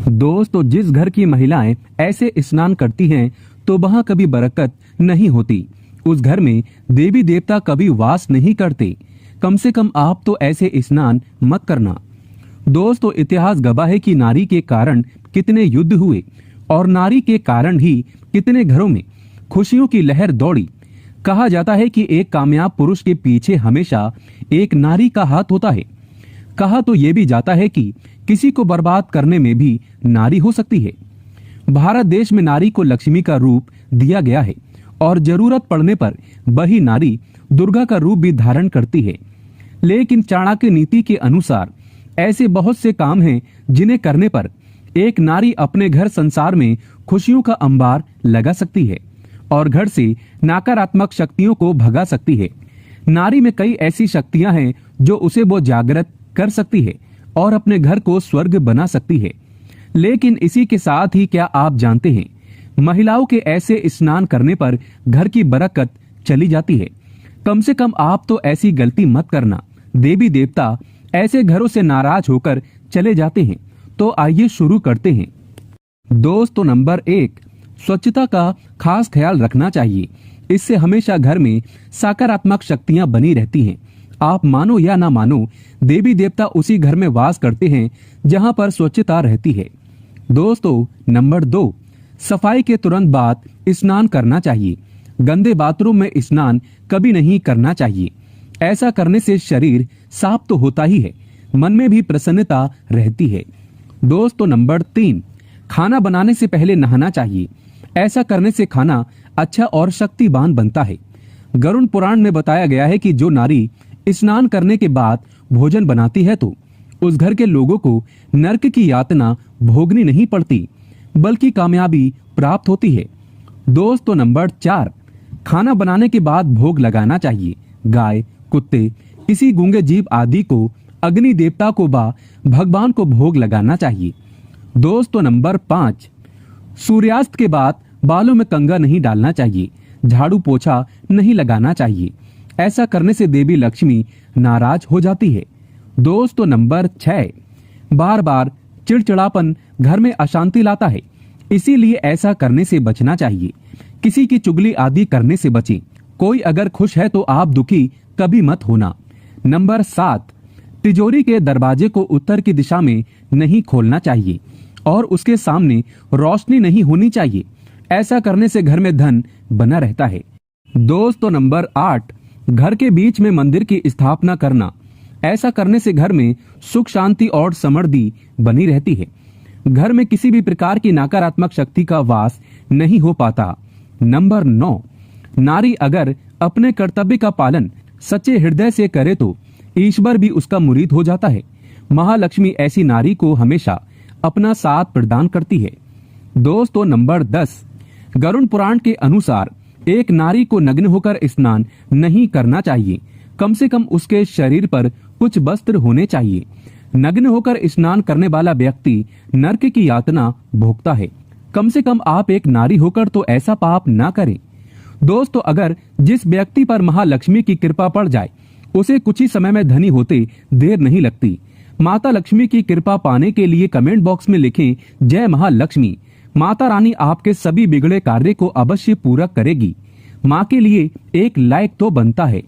दोस्तों, जिस घर की महिलाएं ऐसे स्नान करती हैं तो वहां कभी बरकत नहीं होती। उस घर में देवी देवता कभी वास नहीं करते। कम से कम आप तो ऐसे स्नान मत करना। दोस्तों, इतिहास गवाह है कि नारी के कारण कितने युद्ध हुए और नारी के कारण ही कितने घरों में खुशियों की लहर दौड़ी। कहा जाता है कि एक कामयाब पुरुष के पीछे हमेशा एक नारी का हाथ होता है। कहा तो ये भी जाता है कि किसी को बर्बाद करने में भी नारी हो सकती है। भारत देश में नारी को लक्ष्मी का रूप दिया गया है और जरूरत पड़ने पर वही नारी दुर्गा का रूप भी धारण करती है। लेकिन चाणक्य नीति के अनुसार ऐसे बहुत से काम हैं जिन्हें करने पर एक नारी अपने घर संसार में खुशियों का अंबार लगा सकती है और घर से नकारात्मक शक्तियों को भगा सकती है। नारी में कई ऐसी शक्तियां हैं जो उसे वो जागृत कर सकती है और अपने घर को स्वर्ग बना सकती है। लेकिन इसी के साथ ही क्या आप जानते हैं, महिलाओं के ऐसे स्नान करने पर घर की बरकत चली जाती है। कम से कम आप तो ऐसी गलती मत करना। देवी देवता ऐसे घरों से नाराज होकर चले जाते हैं। तो आइए शुरू करते हैं। दोस्तों, नंबर 1, स्वच्छता का खास ख्याल रखना चाहिए। इससे हमेशा घर में सकारात्मक शक्तियां बनी रहती हैं। आप मानो या ना मानो, देवी देवता उसी घर में वास करते हैं जहां पर स्वच्छता रहती है। दोस्तों, नंबर 2, सफाई के तुरंत बाद स्नान करना चाहिए। गंदे बाथरूम में स्नान कभी नहीं करना चाहिए। ऐसा करने से शरीर साफ तो होता ही है, मन में भी प्रसन्नता रहती है। दोस्तों, नंबर 3, खाना बनाने से पहले नहाना चाहिए। ऐसा करने से खाना अच्छा और शक्तिवान बनता है। गरुड़ पुराण में बताया गया है कि जो नारी स्नान करने के बाद भोजन बनाती है तो उस घर के लोगों को नरक की यातना भोगनी नहीं पड़ती, बल्कि कामयाबी प्राप्त होती है। दोस्तों, नंबर 4, खाना बनाने के बाद भोग लगाना चाहिए। गाय, कुत्ते, किसी गूंगे जीव आदि को, अग्नि देवता को व भगवान को भोग लगाना चाहिए। दोस्तों, नंबर 5, सूर्यास्त के बाद बालों में कंघा नहीं डालना चाहिए। झाड़ू पोछा नहीं लगाना चाहिए। ऐसा करने से देवी लक्ष्मी नाराज हो जाती है। दोस्तों, नंबर 6, बार बार चिड़चिड़ापन घर में अशांति लाता है, इसीलिए ऐसा करने से बचना चाहिए। किसी की चुगली आदि करने से बचें। कोई अगर खुश है तो आप दुखी कभी मत होना। नंबर 7, तिजोरी के दरवाजे को उत्तर की दिशा में नहीं खोलना चाहिए और उसके सामने रोशनी नहीं होनी चाहिए। ऐसा करने से घर में धन बना रहता है। दोस्तों, नंबर 8, घर के बीच में मंदिर की स्थापना करना। ऐसा करने से घर में सुख शांति और समृद्धि बनी रहती है। घर में किसी भी प्रकार की नकारात्मक शक्ति का वास नहीं हो पाता। नंबर 9, नारी अगर अपने कर्तव्य का पालन सच्चे हृदय से करे तो ईश्वर भी उसका मुरीद हो जाता है। महालक्ष्मी ऐसी नारी को हमेशा अपना साथ प्रदान करती है। दोस्तों, नंबर 10, गरुड़ पुराण के अनुसार एक नारी को नग्न होकर स्नान नहीं करना चाहिए। कम से कम उसके शरीर पर कुछ वस्त्र होने चाहिए। नग्न होकर स्नान करने वाला व्यक्ति नरक की यातना भोगता है। कम से कम आप एक नारी होकर तो ऐसा पाप ना करें। दोस्तों, अगर जिस व्यक्ति पर महालक्ष्मी की कृपा पड़ जाए उसे कुछ ही समय में धनी होते देर नहीं लगती। माता लक्ष्मी की कृपा पाने के लिए कमेंट बॉक्स में लिखें जय महालक्ष्मी। माता रानी आपके सभी बिगड़े कार्य को अवश्य पूरा करेगी। माँ के लिए एक लाइक तो बनता है।